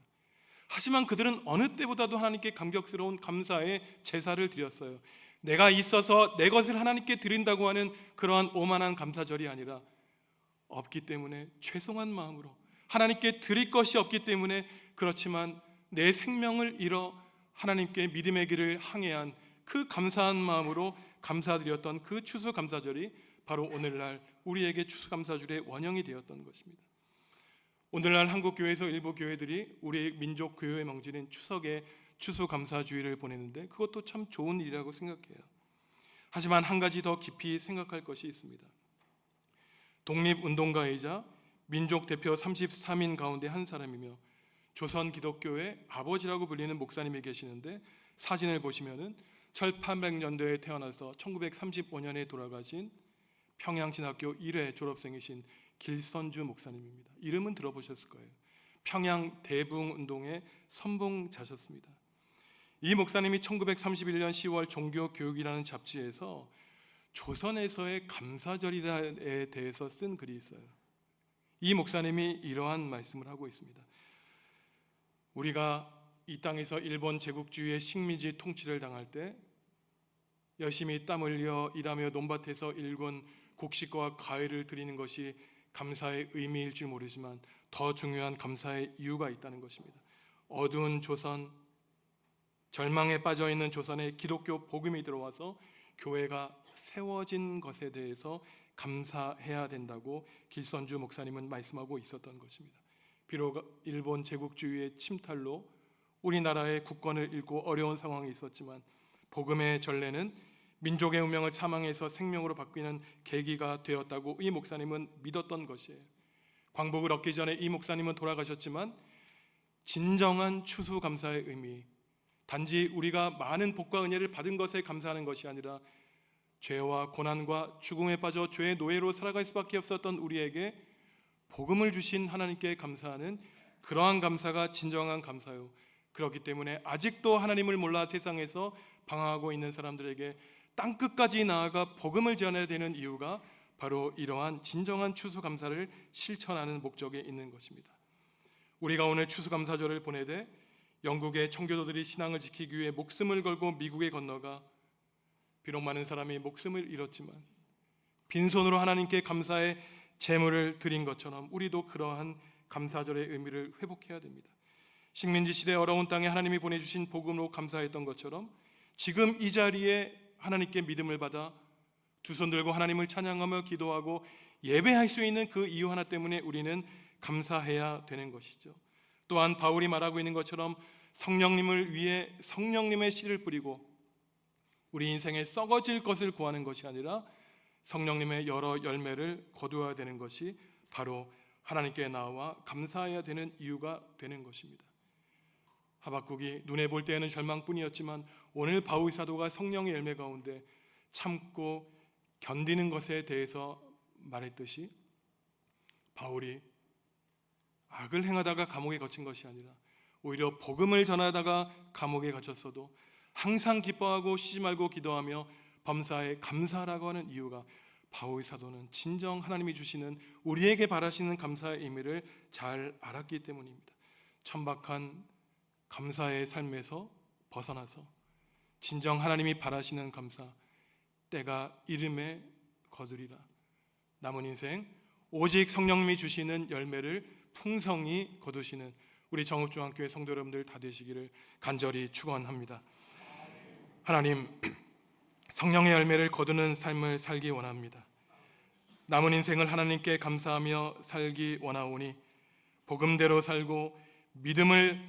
하지만 그들은 어느 때보다도 하나님께 감격스러운 감사의 제사를 드렸어요. 내가 있어서 내 것을 하나님께 드린다고 하는 그러한 오만한 감사절이 아니라 없기 때문에 죄송한 마음으로 하나님께 드릴 것이 없기 때문에 그렇지만 내 생명을 잃어 하나님께 믿음의 길을 항해한 그 감사한 마음으로 감사드렸던 그 추수감사절이 바로 오늘날 우리에게 추수감사절의 원형이 되었던 것입니다. 오늘날 한국교회에서 일부 교회들이 우리 민족 교회의 명절인 추석에 추수감사주의를 보내는데 그것도 참 좋은 일이라고 생각해요. 하지만 한 가지 더 깊이 생각할 것이 있습니다. 독립운동가이자 민족 대표 33인 가운데 한 사람이며 조선 기독교의 아버지라고 불리는 목사님이 계시는데 사진을 보시면은 1800년대에 태어나서 1935년에 돌아가신 평양신학교 1회 졸업생이신 길선주 목사님입니다. 이름은 들어보셨을 거예요. 평양 대붕운동의 선봉자셨습니다. 이 목사님이 1931년 10월 종교교육이라는 잡지에서 조선에서의 감사절에 대해서 쓴 글이 있어요. 이 목사님이 이러한 말씀을 하고 있습니다. 우리가 이 땅에서 일본 제국주의의 식민지 통치를 당할 때 열심히 땀 흘려 일하며 논밭에서 일군 곡식과 과일을 드리는 것이 감사의 의미일 줄 모르지만 더 중요한 감사의 이유가 있다는 것입니다. 어두운 조선, 절망에 빠져있는 조선에 기독교 복음이 들어와서 교회가 세워진 것에 대해서 감사해야 된다고 길선주 목사님은 말씀하고 있었던 것입니다. 비록 일본 제국주의의 침탈로 우리나라의 국권을 잃고 어려운 상황이 있었지만 복음의 전례는 민족의 운명을 사망에서 생명으로 바뀌는 계기가 되었다고 이 목사님은 믿었던 것이에요. 광복을 얻기 전에 이 목사님은 돌아가셨지만 진정한 추수감사의 의미, 단지 우리가 많은 복과 은혜를 받은 것에 감사하는 것이 아니라 죄와 고난과 죽음에 빠져 죄의 노예로 살아갈 수밖에 없었던 우리에게 복음을 주신 하나님께 감사하는 그러한 감사가 진정한 감사요. 그렇기 때문에 아직도 하나님을 몰라 세상에서 방황하고 있는 사람들에게 땅끝까지 나아가 복음을 전해야 되는 이유가 바로 이러한 진정한 추수감사를 실천하는 목적에 있는 것입니다. 우리가 오늘 추수감사절을 보내되 영국의 청교도들이 신앙을 지키기 위해 목숨을 걸고 미국에 건너가 비록 많은 사람이 목숨을 잃었지만 빈손으로 하나님께 감사의 제물을 드린 것처럼 우리도 그러한 감사절의 의미를 회복해야 됩니다. 식민지 시대 어려운 땅에 하나님이 보내주신 복음으로 감사했던 것처럼 지금 이 자리에 하나님께 믿음을 받아 두 손 들고 하나님을 찬양하며 기도하고 예배할 수 있는 그 이유 하나 때문에 우리는 감사해야 되는 것이죠. 또한 바울이 말하고 있는 것처럼 성령님을 위해 성령님의 씨를 뿌리고 우리 인생에 썩어질 것을 구하는 것이 아니라 성령님의 여러 열매를 거두어야 되는 것이 바로 하나님께 나와 감사해야 되는 이유가 되는 것입니다. 하박국이 눈에 볼 때에는 절망뿐이었지만 오늘 바울 사도가 성령의 열매 가운데 참고 견디는 것에 대해서 말했듯이 바울이 악을 행하다가 감옥에 갇힌 것이 아니라 오히려 복음을 전하다가 감옥에 갇혔어도 항상 기뻐하고 쉬지 말고 기도하며 범사에 감사하라고 하는 이유가 바울 사도는 진정 하나님이 주시는 우리에게 바라시는 감사의 의미를 잘 알았기 때문입니다. 천박한 감사의 삶에서 벗어나서 진정 하나님이 바라시는 감사, 때가 이름에 거두리라. 남은 인생 오직 성령님이 주시는 열매를 풍성히 거두시는 우리 정읍중앙교회 성도 여러분들 다 되시기를 간절히 축원합니다. 하나님, 성령의 열매를 거두는 삶을 살기 원합니다. 남은 인생을 하나님께 감사하며 살기 원하오니 복음대로 살고 믿음을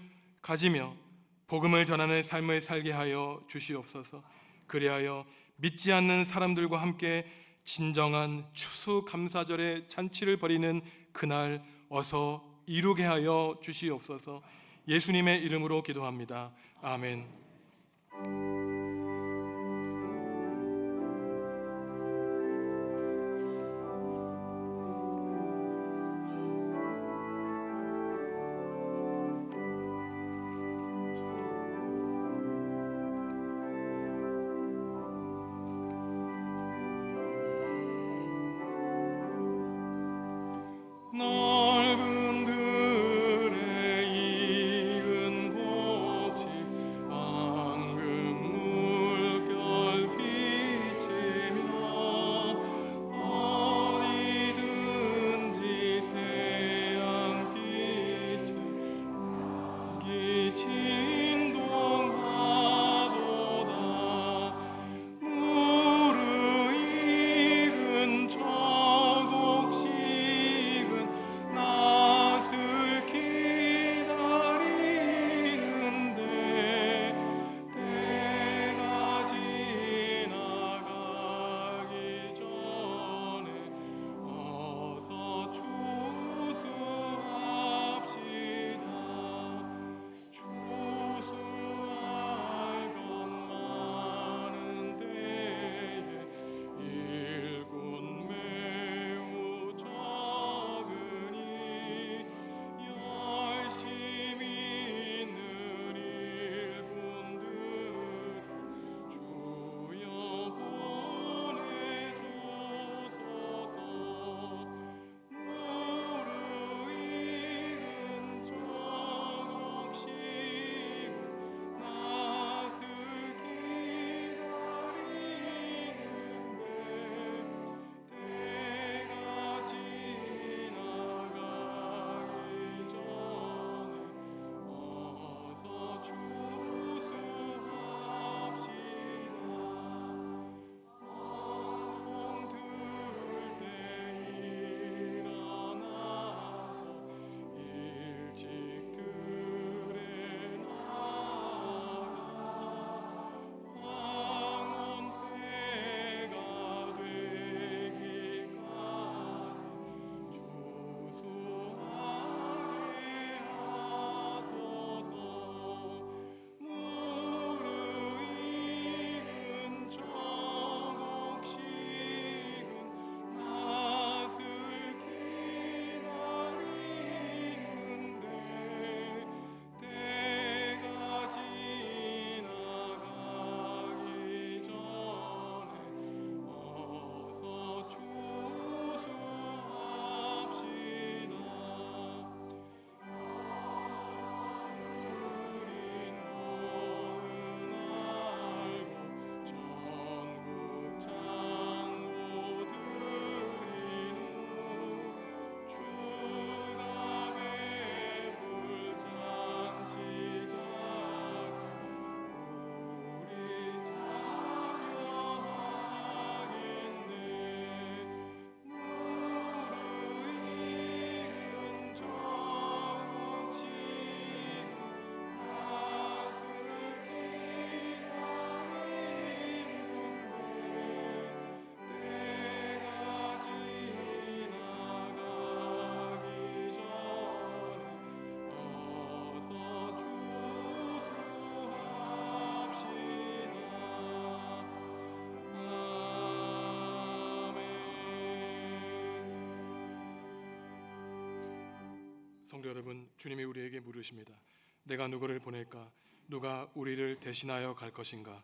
가지며 복음을 전하는 삶을 살게 하여 주시옵소서. 그리하여 믿지 않는 사람들과 함께 진정한 추수감사절의 잔치를 벌이는 그날 어서 이루게 하여 주시옵소서. 예수님의 이름으로 기도합니다. 아멘. 넓은 들에 익은 곡식 앙금 성도 여러분, 주님이 우리에게 물으십니다. 내가 누구를 보낼까? 누가 우리를 대신하여 갈 것인가?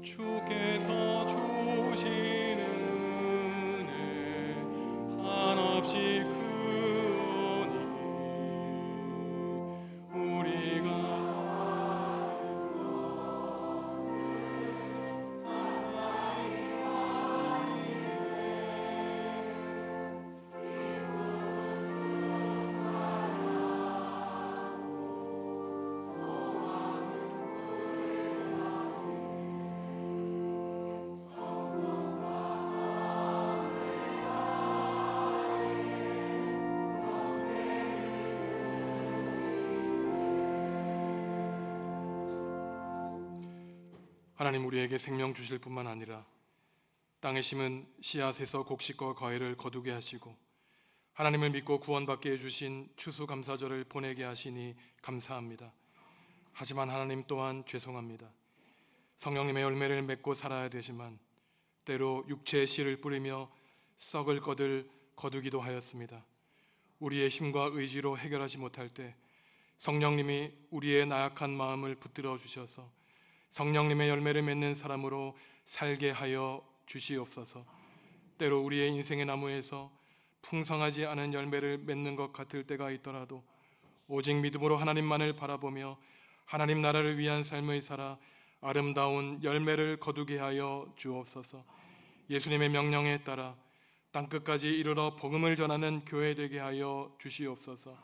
주께서 주시는 은혜 한없이 크오니 우리가 하나님 우리에게 생명 주실 뿐만 아니라 땅에 심은 씨앗에서 곡식과 과일을 거두게 하시고 하나님을 믿고 구원받게 해주신 추수감사절을 보내게 하시니 감사합니다. 하지만 하나님 또한 죄송합니다. 성령님의 열매를 맺고 살아야 되지만 때로 육체의 씨를 뿌리며 썩을 것을 거두기도 하였습니다. 우리의 힘과 의지로 해결하지 못할 때 성령님이 우리의 나약한 마음을 붙들어 주셔서 성령님의 열매를 맺는 사람으로 살게 하여 주시옵소서. 때로 우리의 인생의 나무에서 풍성하지 않은 열매를 맺는 것 같을 때가 있더라도 오직 믿음으로 하나님만을 바라보며 하나님 나라를 위한 삶을 살아 아름다운 열매를 거두게 하여 주옵소서. 예수님의 명령에 따라 땅끝까지 이르러 복음을 전하는 교회 되게 하여 주시옵소서.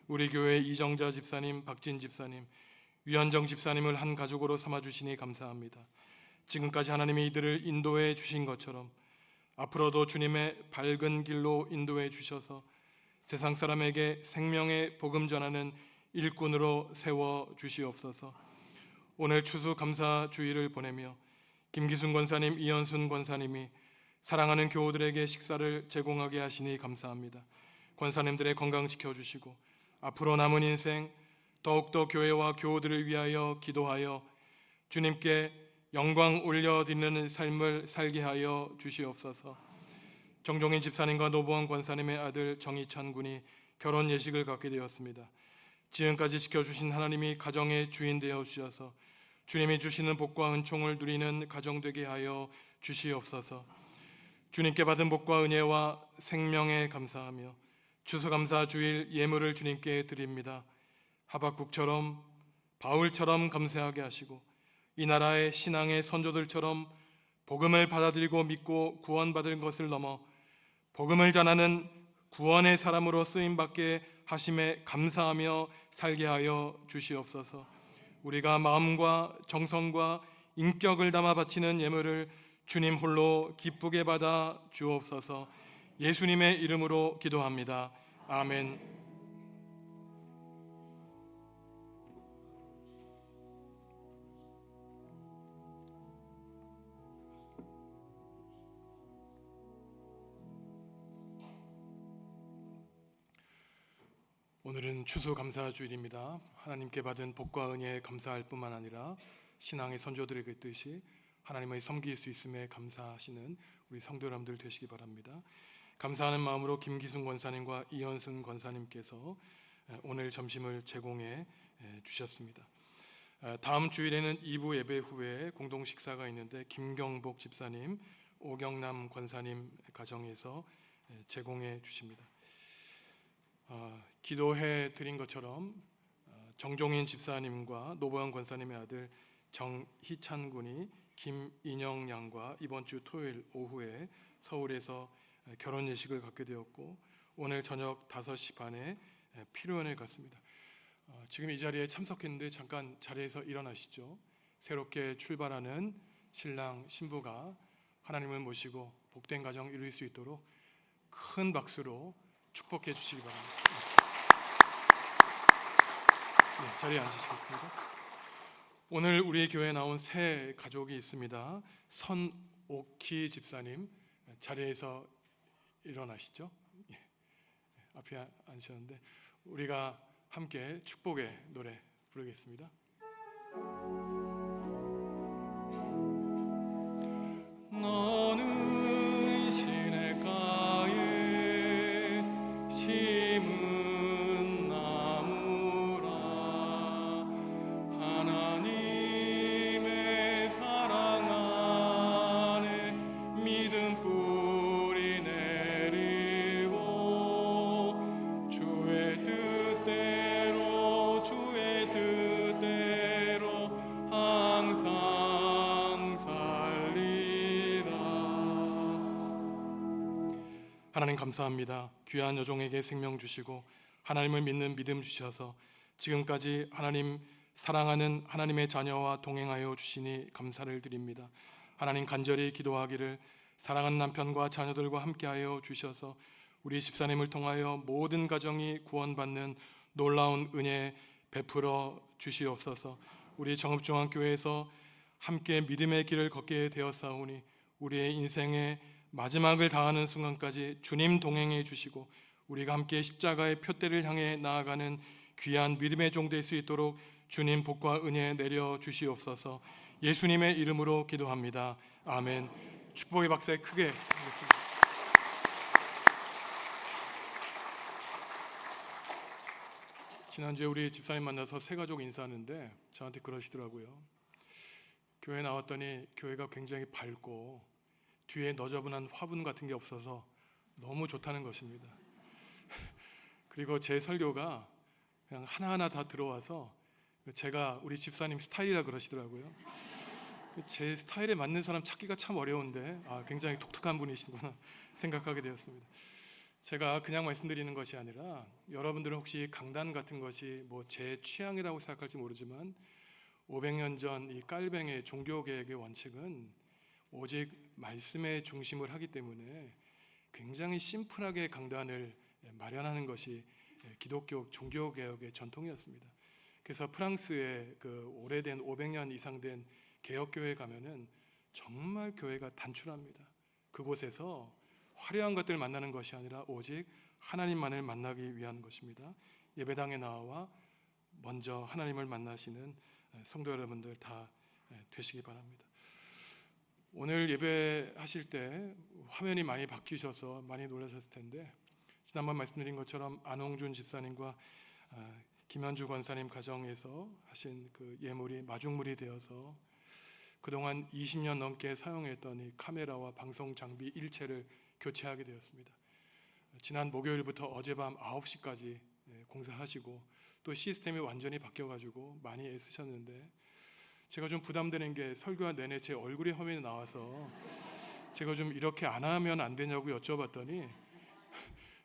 우리 교회 이정자 집사님, 박진 집사님, 유현정 집사님을 한 가족으로 삼아주시니 감사합니다. 지금까지 하나님이 이들을 인도해 주신 것처럼 앞으로도 주님의 밝은 길로 인도해 주셔서 세상 사람에게 생명의 복음 전하는 일꾼으로 세워 주시옵소서. 오늘 추수감사 주일을 보내며 김기순 권사님, 이현순 권사님이 사랑하는 교우들에게 식사를 제공하게 하시니 감사합니다. 권사님들의 건강 지켜주시고 앞으로 남은 인생 더욱더 교회와 교우들을 위하여 기도하여 주님께 영광 올려드리는 삶을 살게 하여 주시옵소서. 정종인 집사님과 노보원 권사님의 아들 정희찬 군이 결혼 예식을 갖게 되었습니다. 지금까지 지켜주신 하나님이 가정의 주인 되어 주셔서 주님이 주시는 복과 은총을 누리는 가정 되게 하여 주시옵소서. 주님께 받은 복과 은혜와 생명에 감사하며 추수감사 주일 예물을 주님께 드립니다. 하박국처럼 바울처럼 감사하게 하시고 이 나라의 신앙의 선조들처럼 복음을 받아들이고 믿고 구원받은 것을 넘어 복음을 전하는 구원의 사람으로 쓰임받게 하심에 감사하며 살게 하여 주시옵소서. 우리가 마음과 정성과 인격을 담아 바치는 예물을 주님 홀로 기쁘게 받아 주옵소서. 예수님의 이름으로 기도합니다. 아멘. 오늘은 추수감사주일입니다. 하나님께 받은 복과 은혜에 감사할 뿐만 아니라 신앙의 선조들의 그 뜻이 하나님을 섬길 수 있음에 감사하시는 우리 성도 여러분들 되시기 바랍니다. 감사하는 마음으로 김기순 권사님과 이현순 권사님께서 오늘 점심을 제공해 주셨습니다. 다음 주일에는 2부 예배 후에 공동 식사가 있는데 김경복 집사님, 오경남 권사님 가정에서 제공해 주십니다. 기도해 드린 것처럼 정종인 집사님과 노보영 권사님의 아들 정희찬 군이 김인영 양과 이번 주 토요일 오후에 서울에서 결혼 예식을 갖게 되었고 오늘 저녁 5시 반에 피로연을 갖습니다. 지금 이 자리에 참석했는데 잠깐 자리에서 일어나시죠. 새롭게 출발하는 신랑 신부가 하나님을 모시고 복된 가정 이룰 수 있도록 큰 박수로 축복해 주시기 바랍니다. 네, 자리에 앉으시겠습니다. 오늘 우리 교회에 나온 새 가족이 있습니다. 선옥희 집사님 자리에서 일어나시죠. 예, 앞에 앉으셨는데 우리가 함께 축복의 노래 부르겠습니다. 너는 시냇가에 심은 나무라 하나님의 사랑 안에 믿음 뿌리 내리고 주의 뜻대로 항상 살리라. 하나님 감사합니다. 귀한 여종에게 생명 주시고 하나님을 믿는 믿음 주셔서 지금까지 하나님 사랑하는 하나님의 자녀와 동행하여 주시니 감사를 드립니다. 하나님 간절히 기도하기를 사랑하는 남편과 자녀들과 함께하여 주셔서 우리 집사님을 통하여 모든 가정이 구원받는 놀라운 은혜 베풀어 주시옵소서. 우리 정읍중앙교회에서 함께 믿음의 길을 걷게 되었사오니 우리의 인생의 마지막을 다하는 순간까지 주님 동행해 주시고 우리가 함께 십자가의 표대를 향해 나아가는 귀한 믿음의 종 될 수 있도록 주님 복과 은혜 내려 주시옵소서. 예수님의 이름으로 기도합니다. 아멘. 축복의 박수 크게 하겠습니다. 지난주에 우리 집사님 만나서 새 가족 인사하는데 저한테 그러시더라고요. 교회 나왔더니 교회가 굉장히 밝고 뒤에 너저분한 화분 같은 게 없어서 너무 좋다는 것입니다. 그리고 제 설교가 그냥 하나하나 다 들어와서 제가 우리 집사님 스타일이라 그러시더라고요. 제 스타일에 맞는 사람 찾기가 참 어려운데 굉장히 독특한 분이시구나 생각하게 되었습니다. 제가 그냥 말씀드리는 것이 아니라 여러분들은 혹시 강단 같은 것이 뭐 제 취향이라고 생각할지 모르지만 500년 전 이 깔뱅의 종교개혁의 원칙은 오직 말씀의 중심을 하기 때문에 굉장히 심플하게 강단을 마련하는 것이 기독교 종교개혁의 전통이었습니다. 그래서 프랑스의 그 오래된 500년 이상 된 개혁교회 가면은 정말 교회가 단출합니다. 그곳에서 화려한 것들을 만나는 것이 아니라 오직 하나님만을 만나기 위한 것입니다. 예배당에 나와 먼저 하나님을 만나시는 성도 여러분들 다 되시기 바랍니다. 오늘 예배하실 때 화면이 많이 바뀌셔서 많이 놀라셨을 텐데 지난번 말씀드린 것처럼 안홍준 집사님과 김현주 권사님 가정에서 하신 그 예물이 마중물이 되어서 그동안 20년 넘게 사용했던 이 카메라와 방송 장비 일체를 교체하게 되었습니다. 지난 목요일부터 어젯밤 9시까지 공사하시고 또 시스템이 완전히 바뀌어가지고 많이 애쓰셨는데 제가 좀 부담되는 게 설교한 내내 제 얼굴이 화면에 나와서 제가 좀 이렇게 안 하면 안 되냐고 여쭤봤더니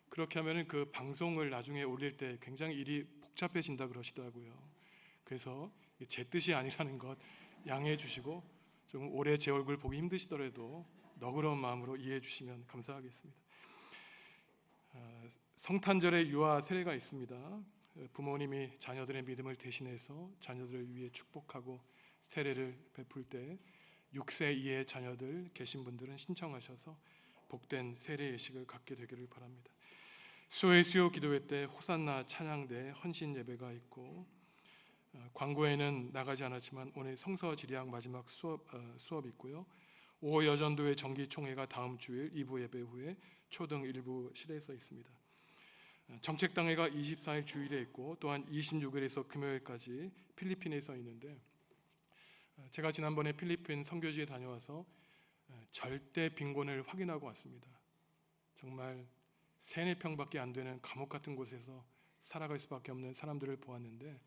그렇게 하면은 그 방송을 나중에 올릴 때 굉장히 일이 복잡해진다 그러시더라고요. 그래서 제 뜻이 아니라는 것 양해해 주시고 좀 오래 제 얼굴 보기 힘드시더라도 너그러운 마음으로 이해해 주시면 감사하겠습니다. 성탄절에 유아 세례가 있습니다. 부모님이 자녀들의 믿음을 대신해서 자녀들을 위해 축복하고 세례를 베풀 때 6세 이하의 자녀들 계신 분들은 신청하셔서 복된 세례 예식을 갖게 되기를 바랍니다. 수요일 수요 기도회 때 호산나 찬양대 헌신 예배가 있고 광고에는 나가지 않았지만 오늘 성서 지리학 마지막 수업이 있고요. 5호 여전도회 정기총회가 다음 주일 2부 예배 후에 초등 일부 실에서 있습니다. 정책당회가 24일 주일에 있고 또한 26일에서 금요일까지 필리핀에서 있는데 제가 지난번에 필리핀 선교지에 다녀와서 절대 빈곤을 확인하고 왔습니다. 정말 3-4평밖에 안 되는 감옥 같은 곳에서 살아갈 수밖에 없는 사람들을 보았는데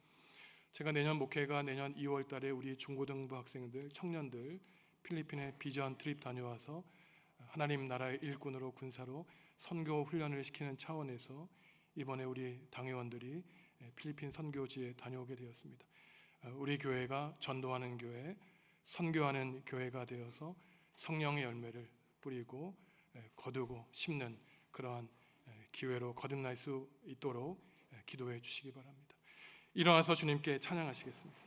제가 내년 목회가 내년 2월 달에 우리 중고등부 학생들, 청년들 필리핀에 비전 트립 다녀와서 하나님 나라의 일꾼으로 군사로 선교 훈련을 시키는 차원에서 이번에 우리 당회원들이 필리핀 선교지에 다녀오게 되었습니다. 우리 교회가 전도하는 교회, 선교하는 교회가 되어서 성령의 열매를 뿌리고 거두고 심는 그러한 기회로 거듭날 수 있도록 기도해 주시기 바랍니다. 일어나서 주님께 찬양하시겠습니다.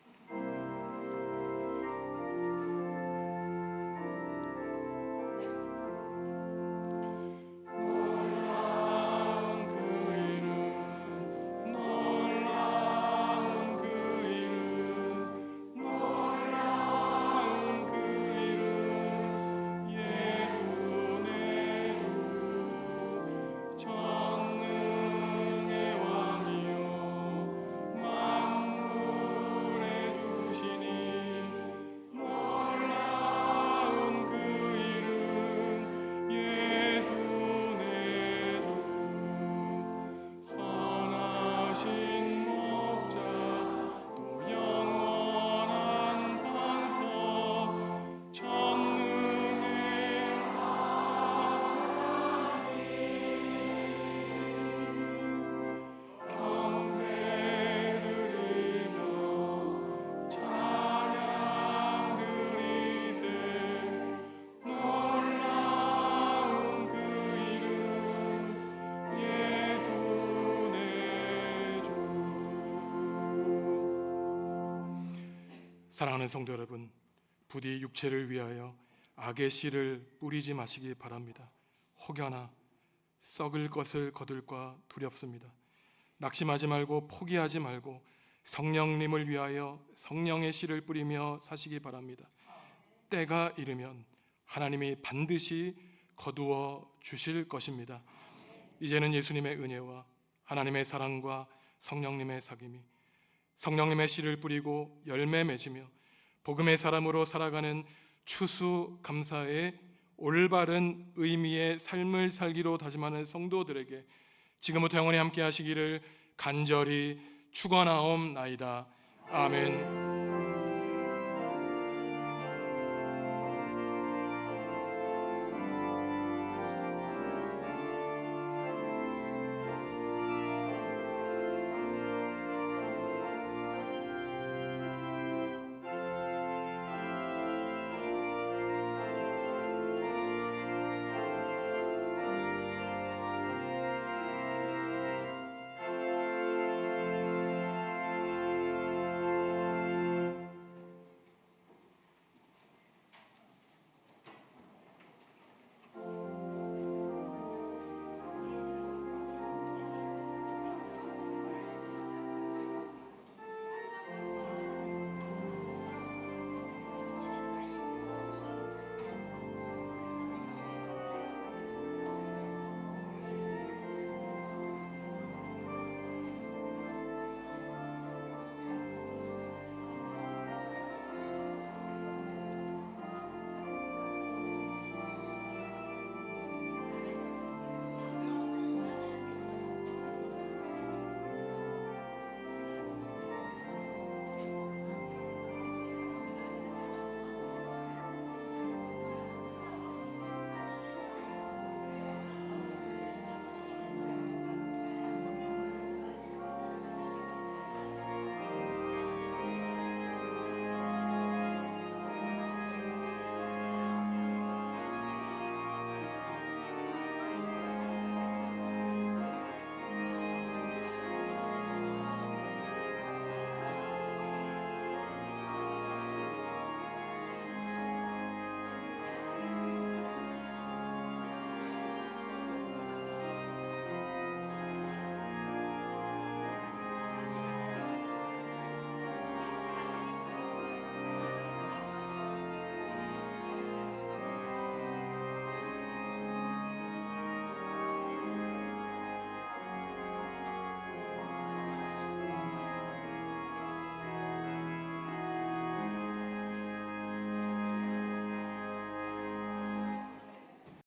놀라운 그 이름 놀라운 사랑하는 성도 여러분, 부디 육체를 위하여 악의 씨를 뿌리지 마시기 바랍니다. 혹여나 썩을 것을 거둘까 두렵습니다. 낙심하지 말고 포기하지 말고 성령님을 위하여 성령의 씨를 뿌리며 사시기 바랍니다. 때가 이르면 하나님이 반드시 거두어 주실 것입니다. 이제는 예수님의 은혜와 하나님의 사랑과 성령님의 사귐이 성령님의 씨를 뿌리고 열매 맺으며 복음의 사람으로 살아가는 추수감사의 올바른 의미의 삶을 살기로 다짐하는 성도들에게 지금부터 영원히 함께 하시기를 간절히 축원하옵나이다. 아멘.